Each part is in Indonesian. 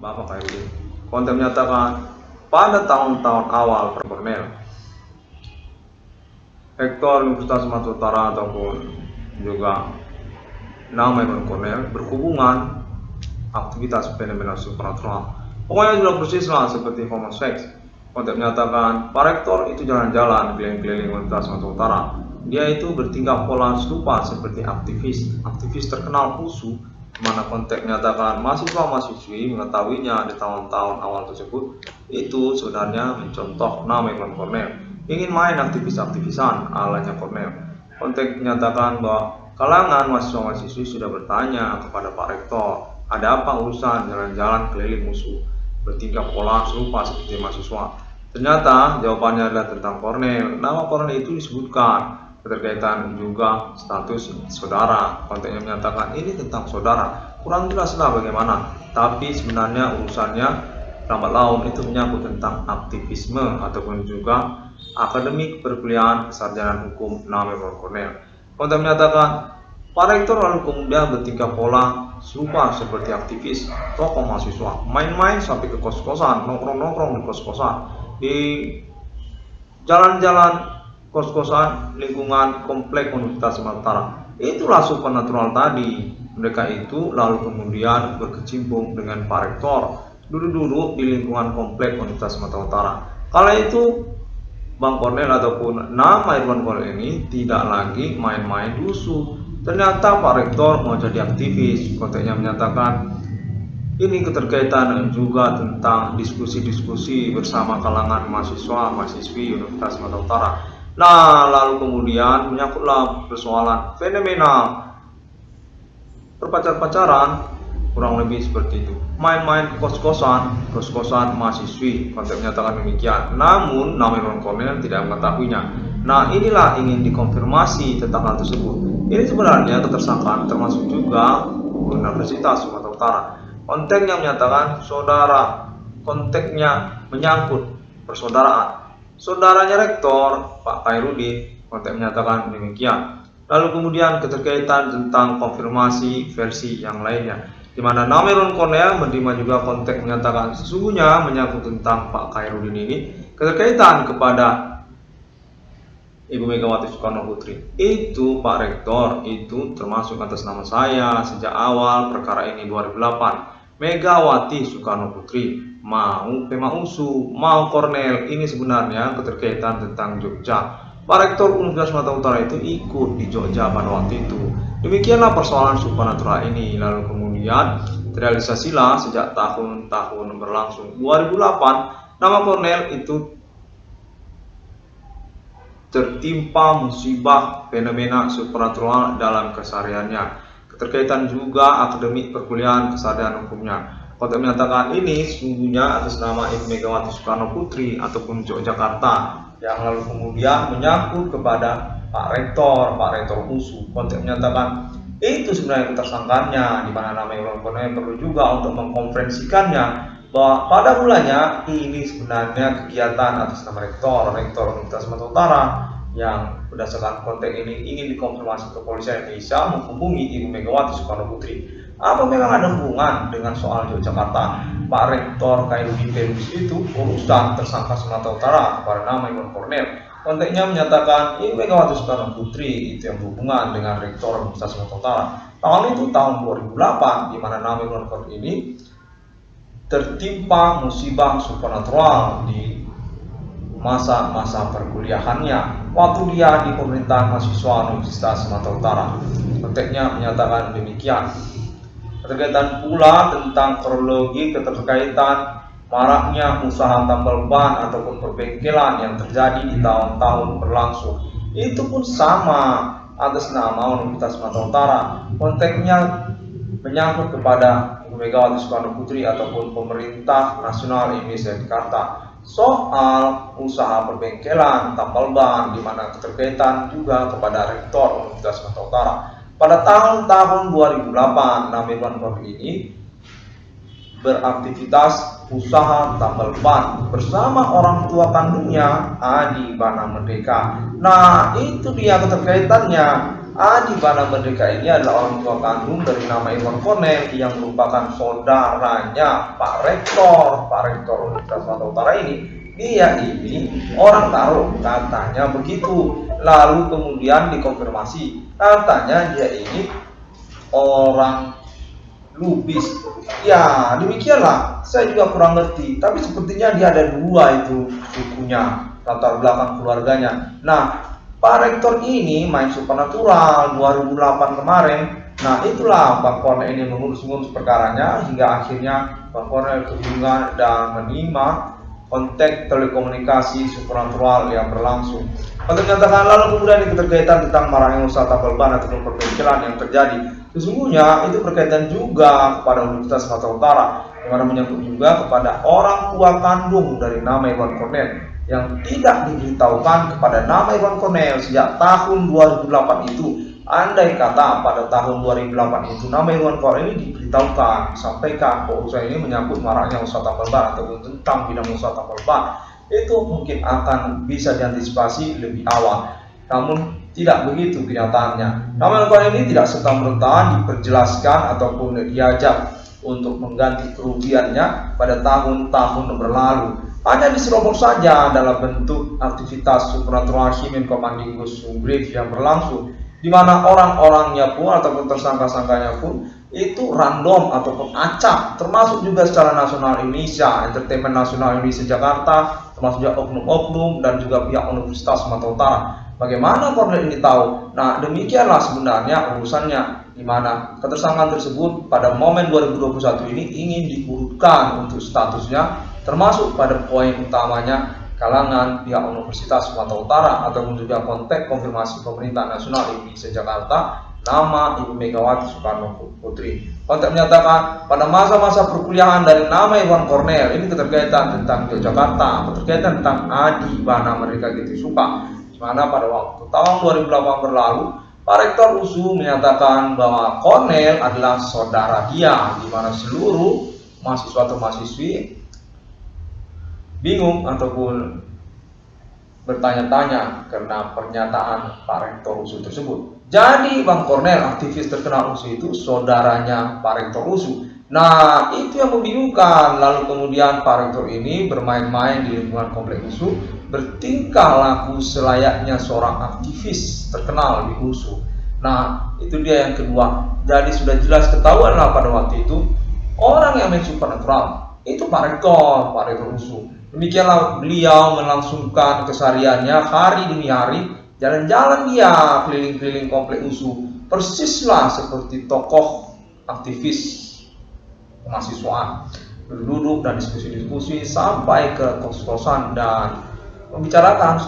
Bapak Khairudin. Konten menyatakan pada tahun-tahun awal Kornel, Rektor Universitas Sumatera Utara ataupun juga nama Irwan Kornel berhubungan aktivitas fenomena supernatural. Pokoknya sudah persis lah seperti homoseks. Konten menyatakan Pak Rektor itu jalan-jalan keliling-keliling Universitas Sumatera Utara. Dia itu bertingkah pola serupa seperti aktivis terkenal khusus, mana konteks menyatakan mahasiswa-mahasiswi mengetahuinya di tahun-tahun awal tersebut itu sebenarnya mencontoh nama Irwan Kornel, ingin main aktivisan alanya Kornel. Konteks menyatakan bahwa kalangan mahasiswa-mahasiswi sudah bertanya kepada Pak Rektor, ada apa urusan jalan-jalan keliling musuh bertingkah pola serupa seperti mahasiswa. Ternyata jawabannya adalah tentang Kornel. Nama Kornel itu disebutkan, keterkaitan juga status saudara. Konteksnya menyatakan ini tentang saudara, kurang jelaslah bagaimana, tapi sebenarnya urusannya lambat laun itu menyangkut tentang aktivisme ataupun juga akademik perkuliahan sarjana hukum nama Irwan Kornel. Konteks menyatakan Pak Rektor lalu kemudian bertingkah pola serupa seperti aktivis tokoh mahasiswa, main-main sampai ke kos-kosan, nongkrong-nongkrong di kos-kosan, di jalan-jalan kos-kosan lingkungan komplek Universitas Sumatera Utara. Itulah supernatural tadi. Mereka itu lalu kemudian berkecimpung dengan Pak Rektor, duduk-duduk di lingkungan komplek Universitas Sumatera Utara. Kala itu Bang Kornel ataupun nama Irwan Kornel ini tidak lagi main-main dusu. Ternyata Pak Rektor mau jadi aktivis. Konteksnya menyatakan ini keterkaitan juga tentang diskusi-diskusi bersama kalangan mahasiswa-mahasiswi Universitas Sumatera Utara. Nah, lalu kemudian menyangkutlah persoalan fenomena perpacaran, kurang lebih seperti itu. Main-main ke kos-kosan mahasiswi. Konteks menyatakan demikian. Namun, nama Irwan Kornel tidak mengetahuinya. Nah, inilah ingin dikonfirmasi tentang hal tersebut. Ini sebenarnya ketersangkaan termasuk juga Universitas Sumatera Utara. Konteksnya menyatakan saudara, konteksnya menyangkut persaudaraan. Saudaranya Rektor, Pak Khairudin, konteks menyatakan demikian. Lalu kemudian keterkaitan tentang konfirmasi versi yang lainnya, di mana nama Irwan Kornel menerima juga konteks menyatakan sesungguhnya menyangkut tentang Pak Khairudin ini keterkaitan kepada Ibu Megawati Soekarno Putri. Itu Pak Rektor itu termasuk atas nama saya sejak awal perkara ini 2008. Megawati Soekarno Putri, mau Pemausu, mau Kornel, ini sebenarnya keterkaitan tentang Jogja. Pak Rektor Universitas Sumatera Utara itu ikut di Jogja pada waktu itu. Demikianlah persoalan supernatural ini. Lalu kemudian terrealisasilah sejak tahun-tahun berlangsung 2008, nama Kornel itu tertimpa musibah fenomena supernatural dalam kesehariannya. Keterkaitan juga akademik perkuliahan kesadaran hukumnya. Konteks menyatakan ini sesungguhnya atas nama Ibu Megawati Soekarno Putri ataupun Yogyakarta, yang lalu kemudian menyangkut kepada Pak Rektor USU. Konteks menyatakan itu sebenarnya ketersangkaannya, di mana nama Irwan Kornel perlu juga untuk mengkonferensikannya bahwa pada mulanya ini sebenarnya kegiatan atas nama Rektor Universitas Sumatera Utara, yang berdasarkan konteks ini ingin dikonfirmasi kepolisian Indonesia menghubungi Ibu Megawati Soekarno Putri. Apa memang ada hubungan dengan soal Yogyakarta? Pak Rektor Khairudin itu urusan tersangka Sumatera Utara kepada nama Irwan Kornel. Konteksnya menyatakan Ibu Megawati Soekarno Putri itu yang berhubungan dengan Rektor Universitas Sumatera Utara. Tahun itu tahun 2008, di mana nama Irwan Kornel ini tertimpa musibah supernatural di masa-masa perkuliahannya waktu dia di pemerintahan mahasiswa Universitas Sumatera Utara. Konteksnya menyatakan demikian. Keterkaitan pula tentang kronologi keterkaitan maraknya usaha tambal ban ataupun perbengkelan yang terjadi di tahun-tahun berlangsung. Itu pun sama atas nama Universitas Sumatera Utara. Konteksnya menyangkut kepada Ibu Megawati Soekarno Putri ataupun pemerintah nasional Indonesia Jakarta soal usaha perbengkelan tambal ban, di mana keterkaitan juga kepada Rektor Universitas Sumatera Utara. Pada tahun-tahun 2008, nama Irwan Kornel ini beraktivitas usaha tambal ban bersama orang tua kandungnya Adi Bana Merdeka. Nah, itu dia keterkaitannya. Adi Bana Merdeka ini adalah orang tua kandung dari nama Irwan Cornel yang merupakan saudaranya Pak Rektor Universitas Sumatera Utara ini. Dia ini orang Taro, katanya begitu. Lalu kemudian dikonfirmasi, katanya dia ini orang Lubis. Ya, demikianlah. Saya juga kurang ngerti, tapi sepertinya dia ada dua itu sukunya, latar belakang keluarganya. Nah, Pak Rektor ini main supernatural 2008 kemarin. Nah, itulah Bang Cornel ini mengurus perkaranya hingga akhirnya Bang Cornel kebingungan dan menimba konteks telekomunikasi supernatural yang berlangsung. Untuk menyatakan lalu kemudian keterkaitan tentang maraknya usaha tambal ban ataupun perbengkelan yang terjadi. Sesungguhnya itu berkaitan juga kepada Universitas Sumatera Utara, yang mana menyangkut juga kepada orang tua kandung dari nama Irwan Cornel yang tidak diberitahukan kepada nama Irwan Cornel sejak tahun 2008 itu. Andai kata pada tahun 2008 itu nama Irwan Cornel ini diberitahukan, disampaikan bahwa usaha ini menyangkut maraknya usaha tambal ban ataupun tentang bidang usaha tambal ban, itu mungkin akan bisa diantisipasi lebih awal. Namun tidak begitu kenyataannya. Nama Irwan Cornel ini tidak serta-merta diperjelaskan ataupun diajak untuk mengganti kerugiannya pada tahun-tahun berlalu. Hanya diserobot saja dalam bentuk aktivitas supernatural Himen Komandingus Brief yang berlangsung, di mana orang-orangnya pun ataupun tersangka-sangkanya pun itu random ataupun acak, termasuk juga secara nasional Indonesia, Entertainment Nasional Indonesia Jakarta, termasuk juga oknum-oknum dan juga pihak Universitas Sumatera Utara. Bagaimana Cornel ini tahu? Nah, demikianlah sebenarnya urusannya, di mana ketersangkaan tersebut pada momen 2021 ini ingin diurutkan untuk statusnya, termasuk pada poin utamanya kalangan pihak Universitas Sumatera Utara ataupun juga konteks konfirmasi pemerintah nasional Indonesia Jakarta nama Ibu Megawati Soekarno Putri. Konteks menyatakan pada masa-masa perkuliahan dari nama Irwan Cornel ini keterkaitan tentang Yogyakarta, keterkaitan tentang Adi Bana Merdeka Gitu Suka, di mana pada waktu tahun 2008 berlalu Pak Rektor USU menyatakan bahwa Cornel adalah saudara dia, di mana seluruh mahasiswa atau mahasiswi bingung ataupun bertanya-tanya karena pernyataan Pak Rektor USU tersebut. Jadi Bang Cornel, aktivis terkenal USU itu saudaranya Pak Rektor USU. Nah, itu yang membingungkan. Lalu kemudian Pak Rektor ini bermain-main di lingkungan komplek USU, bertingkah laku selayaknya seorang aktivis terkenal di USU. Nah, itu dia yang kedua. Jadi sudah jelas ketahuan lah pada waktu itu orang yang main supernatural itu Pak Rektor USU. Demikianlah beliau melangsungkan kesehariannya hari demi hari, jalan-jalan dia keliling-keliling komplek USU, persislah seperti tokoh aktivis kemahasiswaan, duduk dan diskusi-diskusi sampai ke kos-kosan dan membicarakan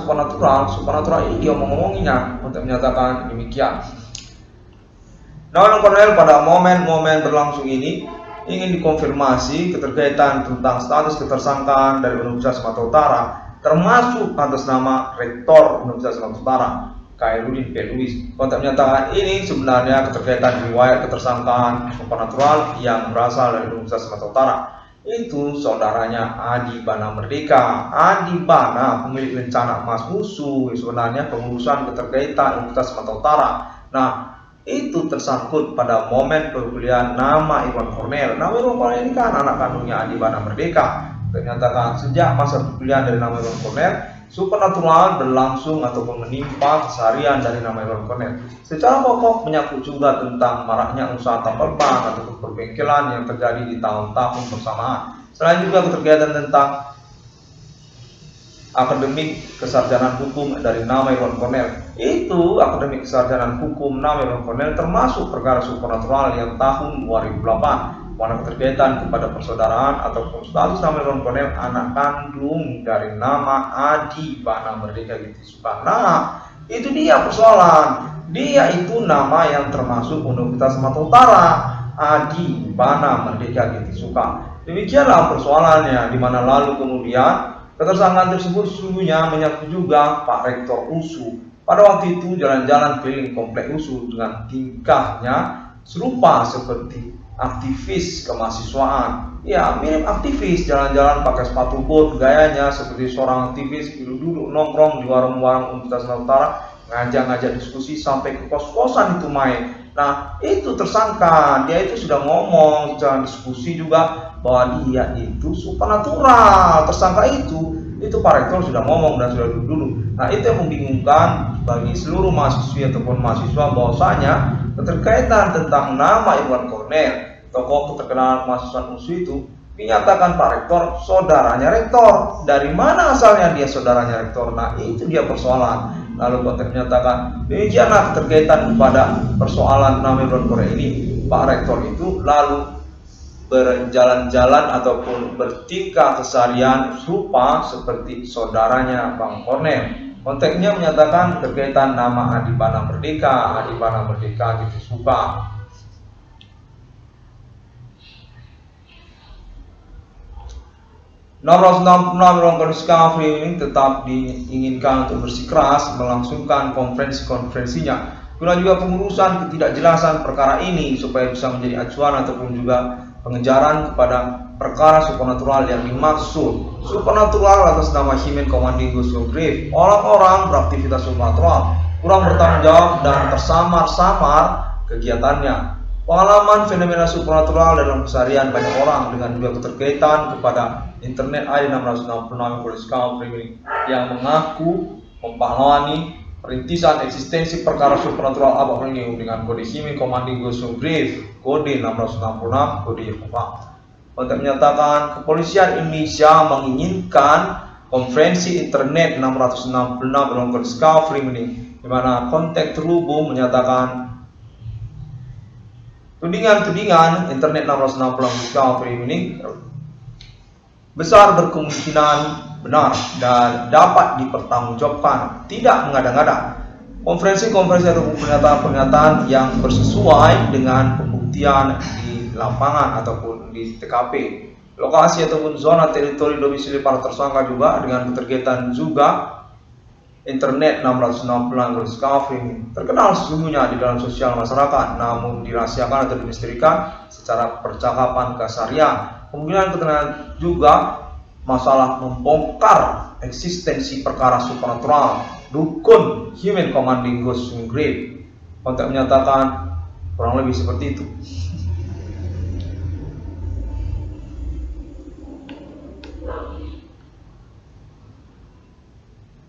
supernatural ini dia ngomong-ngomonginya untuk menyatakan demikian. Namun Cornel pada momen-momen berlangsung ini ingin dikonfirmasi keterkaitan tentang status ketersangkaan dari Universitas Sumatera Utara, termasuk atas nama Rektor Universitas Sumatera Utara, Khairuddin P. Lubis. Konteks menyatakan ini sebenarnya keterkaitan riwayat ketersangkaan supernatural yang berasal dari Universitas Sumatera Utara. Itu saudaranya Adi Bana Merdeka. Adi Bana pemilik rencana emas USU, sebenarnya pengurusan keterkaitan Universitas Sumatera Utara. Nah, itu tersangkut pada momen perkuliahan nama Irwan Cornel. Nama Irwan Cornel ini kan anak kandungnya Adi Bana Merdeka. Ternyata sejak masa perkuliahan dari nama Irwan Cornel, supernatural berlangsung ataupun menimpa keseharian dari nama Irwan Cornel. Secara pokok menyangkut juga tentang maraknya usaha tambal ban ataupun perbengkelan yang terjadi di tahun-tahun bersamaan. Selain juga keterkaitan tentang akademik kesarjanaan hukum dari nama Irwan Cornel. Itu akademik kesarjanaan hukum nama Irwan Cornel termasuk perkara supernatural yang tahun 2008, mana keterkaitan kepada persaudaraan ataupun status nama Irwan Cornel anak kandung dari nama Adi Bana Merdeka Gitu Suka. Nah, itu dia persoalan. Dia itu nama yang termasuk Universitas Sumatera Utara, Adi Bana Merdeka Gitu Suka. Demikianlah persoalannya, di mana lalu kemudian ketersangkaan tersebut sesungguhnya menyangkut juga Pak Rektor USU. Pada waktu itu jalan-jalan keliling komplek USU dengan tingkahnya serupa seperti aktivis kemahasiswaan. Ya, mirip aktivis, jalan-jalan pakai sepatu bot, gayanya seperti seorang aktivis, duduk nongkrong di warung-warung Universitas Sumatera Utara, ngajak-ngajak diskusi sampai ke kos-kosan itu main. Nah, itu tersangka, dia itu sudah ngomong secara diskusi juga bahwa dia itu supernatural. Tersangka itu Pak Rektor sudah ngomong dan sudah dulu. Nah, itu yang membingungkan bagi seluruh mahasiswa ataupun mahasiswa bahwasanya keterkaitan tentang nama Irwan Cornel, tokoh keterkenaan mahasiswa UNSU itu dinyatakan Pak Rektor saudaranya rektor. Dari mana asalnya dia saudaranya rektor? Nah, itu dia persoalan. Lalu konteks menyatakan demikianlah keterkaitan kepada persoalan nama Irwan Cornel ini. Pak Rektor itu lalu berjalan-jalan ataupun bertingkah keseharian serupa seperti saudaranya Bang Cornel. Konteksnya menyatakan keterkaitan nama Adipana Merdeka gitu suka. Nomor 66 ruang Discovery ini tetap diinginkan untuk bersikeras melangsungkan konferensinya. Guna juga pengurusan ketidakjelasan perkara ini supaya bisa menjadi acuan ataupun juga pengejaran kepada perkara supernatural yang dimaksud. Supernatural atas nama Human Commanding Ghost Grief, orang-orang beraktivitas supernatural kurang bertanggung jawab dan tersamar-samar kegiatannya. Pengalaman fenomena supernatural dalam keseharian banyak orang dengan juga keterkaitan kepada internet ID 666 Discovery yang mengaku mempahlawani perintisan eksistensi perkara supernatural abad ini dengan kode Human Commanding Ghost Grief kode 666 kode Yehova. Untuk menyatakan kepolisian Indonesia menginginkan konferensi internet 666 dalam Discovery ini, di mana konteks terhubung menyatakan tudingan internet 666 Discovery ini besar berkemungkinan benar dan dapat dipertanggungjawabkan, tidak mengada-ngada. Konferensi atau pernyataan yang bersesuai dengan pembuktian di lapangan ataupun di TKP, lokasi ataupun zona teritori domisili para tersangka juga dengan keterkaitan juga internet 666 Discovery terkenal sesungguhnya di dalam sosial masyarakat, namun dirahasiakan atau dimisterikan secara percakapan keseharian. Kemungkinan keterangan juga masalah membongkar eksistensi perkara supernatural dukun Human Commanding Ghost Grief. Konteks menyatakan kurang lebih seperti itu.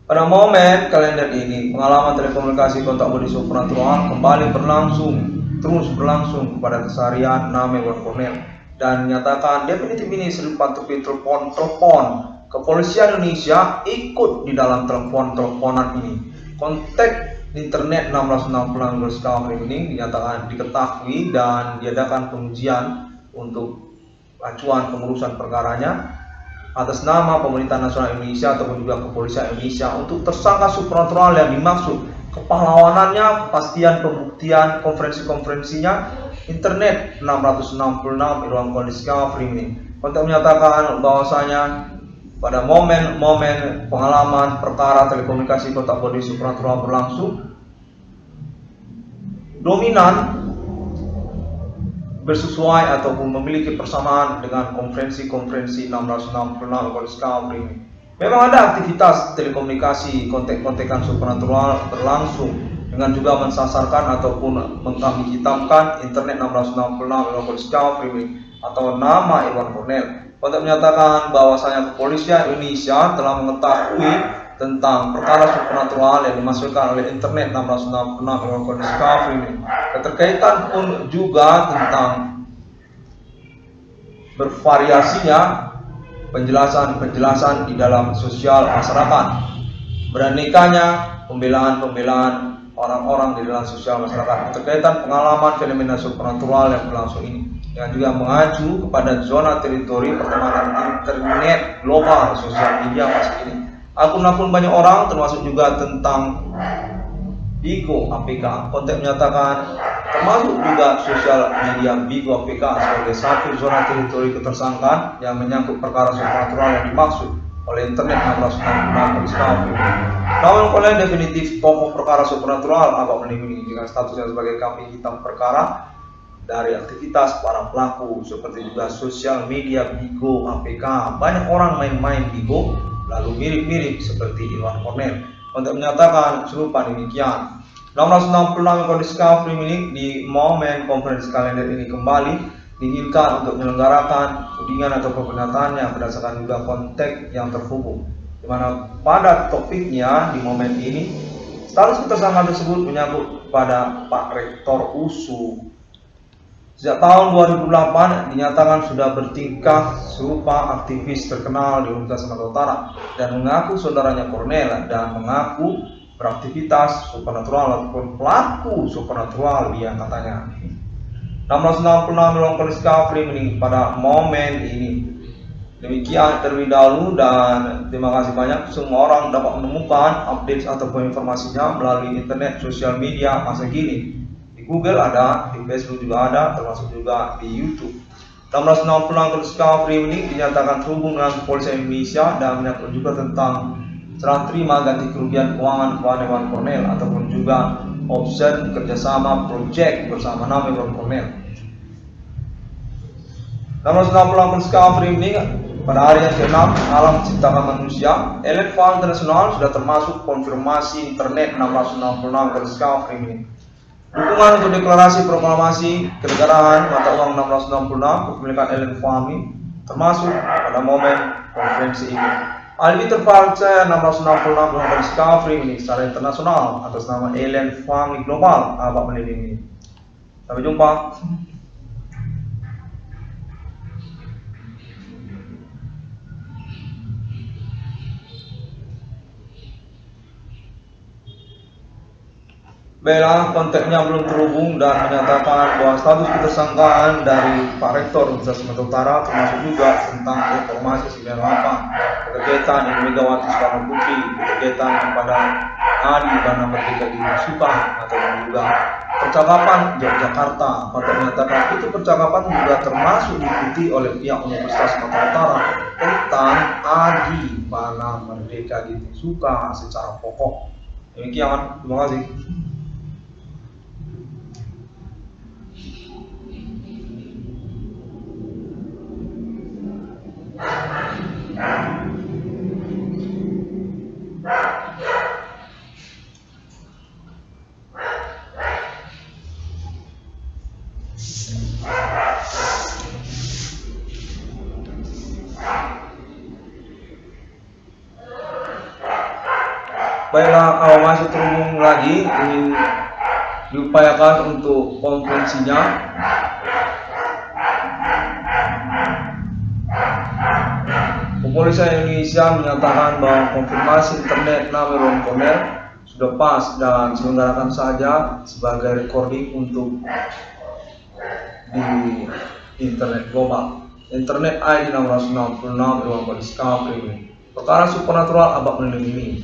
Pada momen kalender ini, pengalaman telekomunikasi kontak bodi supernatural kembali terus berlangsung kepada keseharian nama Irwan Cornel dan menyatakan definitif ini serupa telepon kepolisian Indonesia ikut di dalam teleponan ini. Konteks internet 666 Discovery ini dinyatakan diketahui dan diadakan pengujian untuk acuan pengurusan perkaranya atas nama Pemerintah Nasional Indonesia ataupun juga Kepolisian Indonesia untuk tersangka supernatural yang dimaksud, kepahlawanannya, kepastian pembuktian, konferensinya, internet 666 Irwan Cornel Discovery ini. Untuk menyatakan bahwasanya pada momen-momen pengalaman perkara telekomunikasi kotak bodi supernatural berlangsung, dominan bersesuai ataupun memiliki persamaan dengan konferensi 666 Discovery. Memang ada aktivitas telekomunikasi kontek-kontekan supernatural berlangsung dengan juga mensasarkan ataupun mengkambing hitamkan internet 666 Discovery atau nama Irwan Cornel. Untuk menyatakan bahwasanya kepolisian Indonesia telah mengetahui tentang perkara supernatural yang dimasukkan oleh internet 666 Discovery. Keterkaitan pun juga tentang bervariasinya penjelasan di dalam sosial masyarakat, beranekanya pembelaan orang-orang di dalam sosial masyarakat, keterkaitan pengalaman fenomena supernatural yang berlangsung ini, yang juga mengacu kepada zona teritori pertemanan internet global sosial media masa ini. Akun-akun banyak orang termasuk juga tentang Bigo APK. Konteks menyatakan termasuk juga sosial media Bigo APK sebagai satu zona teritori ketersangkaan yang menyangkut perkara supernatural yang dimaksud oleh internet 666 Discovery. Namun oleh definitif pokok perkara supernatural apa melindungi dengan statusnya sebagai kambing hitam perkara dari aktivitas para pelaku seperti juga sosial media Bigo APK. Banyak orang main-main Bigo lalu mirip-mirip seperti Irwan Cornel. Kontek menyatakan serupa demikian. 666 ekor Discovery milik di momen konferensi kalender ini kembali diinginkan untuk menyelenggarakan tudingan atau pernyataannya berdasarkan juga konteks yang terhubung, di mana pada topiknya di momen ini status ketersangkaan tersebut menyangkut pada Pak Rektor USU. Sejak tahun 2008 dinyatakan sudah bertingkah serupa aktivis terkenal di Universitas Sumatera Utara dan mengaku saudaranya Cornel dan mengaku beraktivitas supernatural ataupun pelaku supernatural dia katanya. 666 melakukan Discovery pada momen ini. Demikian terlebih dahulu dan terima kasih banyak. Semua orang dapat menemukan update ataupun informasinya melalui internet, sosial media masa kini. Di Google ada, di Facebook juga ada, termasuk juga di YouTube. 666 Discovery ini dinyatakan terhubung dengan Kepolisian Indonesia dan menyangkut juga tentang serah terima ganti kerugian keuangan Dewan Cornel ataupun juga option kerjasama project bersama nama Dewan Cornel. 666 Discovery ini pada hari yang ke-6 alam ciptakan manusia, Alien Farm International sudah termasuk konfirmasi internet 666 Discovery ini. Dukungan untuk deklarasi proklamasi kenegaraan mata uang 666 kepemilikan Alien Farm ini termasuk pada momen konferensi ini. Alibi terpercaya 666 Discovery ini secara internasional atas nama Alien Farm Global abad melindungi. Sampai jumpa. Baiklah, konteksnya belum terhubung dan menyatakan bahwa status ketersangkaan dari Pak Rektor Universitas Sumatera Utara termasuk juga tentang reformasi 98, keterkaitan dengan Megawati Soekarno Putri, keterkaitan kepada Adi Dana Merdeka di Suka atau juga percakapan Yogyakarta. Kontek menyatakan itu percakapan juga termasuk diikuti oleh pihak Universitas Sumatera Utara tentang Adi Dana Merdeka di Suka secara pokok. Demikian, terima kasih. Baiklah, kalau masih terhubung lagi ingin diupayakan untuk konferensinya. Kepolisian Indonesia menyatakan bahwa konfirmasi internet nama Dewan Cornel sudah pas dan selenggarakan saja sebagai recording untuk di internet global. Internet ID 666 Dewan Discovery. Perkara supernatural abad melindungi.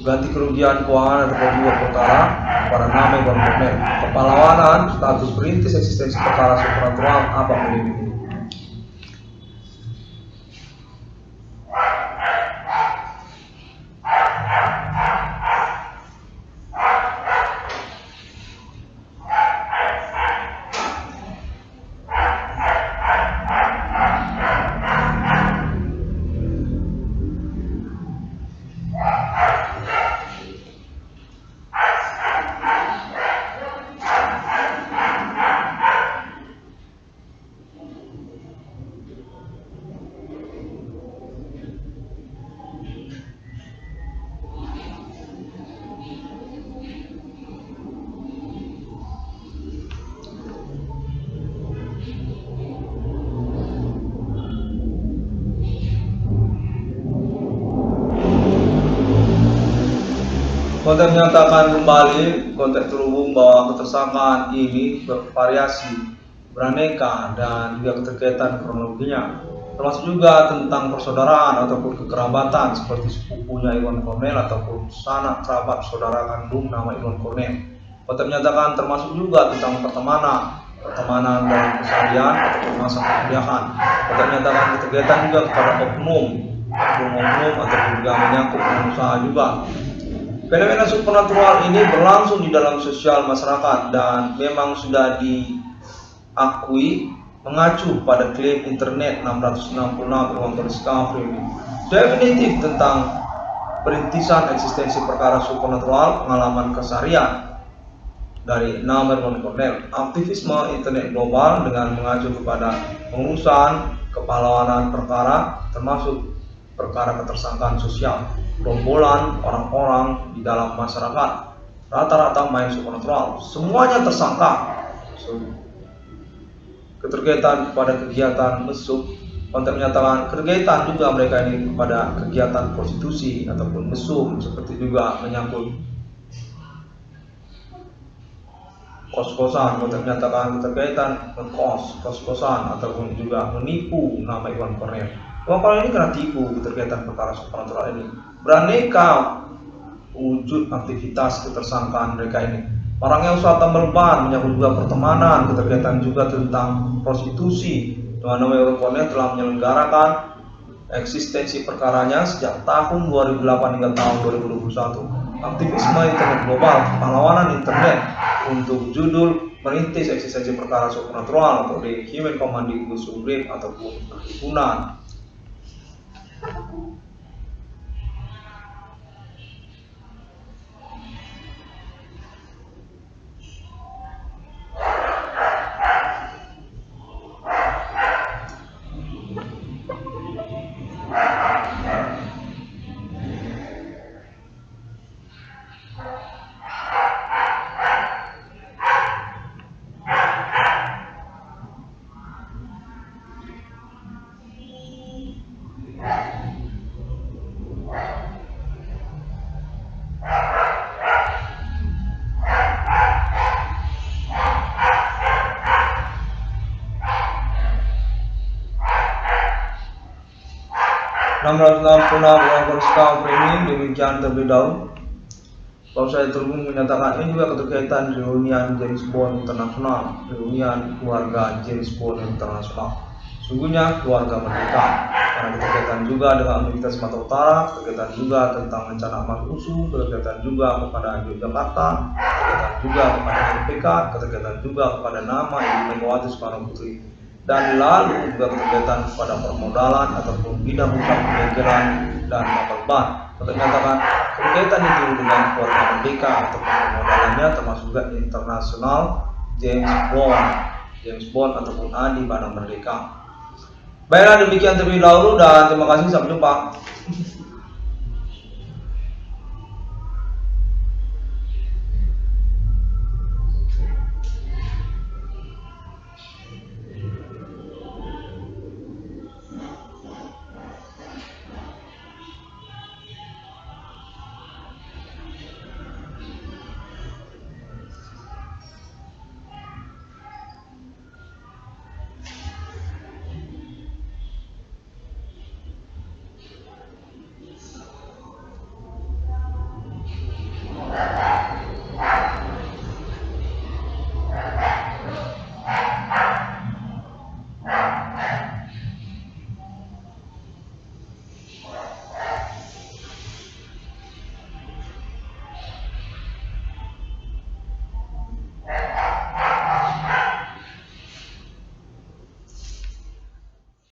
Ganti kerugian keuangan ataupun juga perkara pada nama Dewan Cornel. Kepahlawanan status perintis eksistensi perkara supernatural abad melindungi. Konten menyatakan kembali konteks terhubung bahwa ketersangkaan ini bervariasi, beraneka dan juga keterkaitan kronologinya, termasuk juga tentang persaudaraan ataupun kekerabatan seperti sepupunya Iwan Cornel ataupun sanak kerabat saudara kandung nama Iwan Cornel. Konten menyatakan termasuk juga tentang pertemanan dalam keseharian ataupun masa perkuliahan. Konten menyatakan keterkaitan juga kepada oknum ataupun juga menyangkut pengusaha juga. Fenomena supernatural ini berlangsung di dalam sosial masyarakat dan memang sudah diakui mengacu pada klaim internet 666 Discovery ini. Definitif tentang perintisan eksistensi perkara supernatural, pengalaman keseharian dari Norman Cornell. Aktivisme internet global dengan mengacu kepada pengurusan kepahlawanan perkara, termasuk perkara ketersangkaan sosial, gerombolan orang-orang di dalam masyarakat, rata-rata main supernatural, semuanya tersangka. Keterkaitan pada kegiatan mesum, konteks menyatakan keterkaitan juga mereka ini kepada kegiatan prostitusi ataupun mesum, seperti juga menyangkut kos-kosan. Konteks menyatakan keterkaitan ngekos, kos-kosan ataupun juga menipu nama Iwan Cornell. Iwan Cornell ini kena tipu keterkaitan perkara supernatural ini. Beraneka wujud aktivitas ketersangkaan mereka ini. Orangnya usaha tambal ban, menyangkut juga pertemanan, keterkaitan juga tentang prostitusi. Nama Iwan Cornell telah menyelenggarakan eksistensi perkaranya sejak tahun 2008 hingga tahun 2021. Aktivisme internet global, pahlawanan internet, untuk judul merintis eksistensi perkara supernatural atau The Human Commanding Group ataupun perhimpunan. Ini demikian terlebih dahulu. Kalau saya terhubung menyatakan ini juga keterkaitan reunian James Bond internasional, reunian keluarga James Bond internasional. Sungguhnya keluarga merdeka, karena keterkaitan juga dengan Universitas Sumatera Utara, keterkaitan juga tentang rencana Amal Usu, keterkaitan juga kepada Yogyakarta, keterkaitan juga kepada MPK, keterkaitan juga kepada nama Ibu Megawati Soekarno Putri, dan lalu juga keterkaitan kepada permodalan ataupun bidang usaha pembengkelan dan tambal ban. Menyatakan keterkaitan itu dengan keluarga merdeka atau permodalannya, termasuk juga internasional James Bond ataupun Adi Bana Merdeka. Baiklah, demikian terlebih dahulu dan terima kasih, sampai jumpa.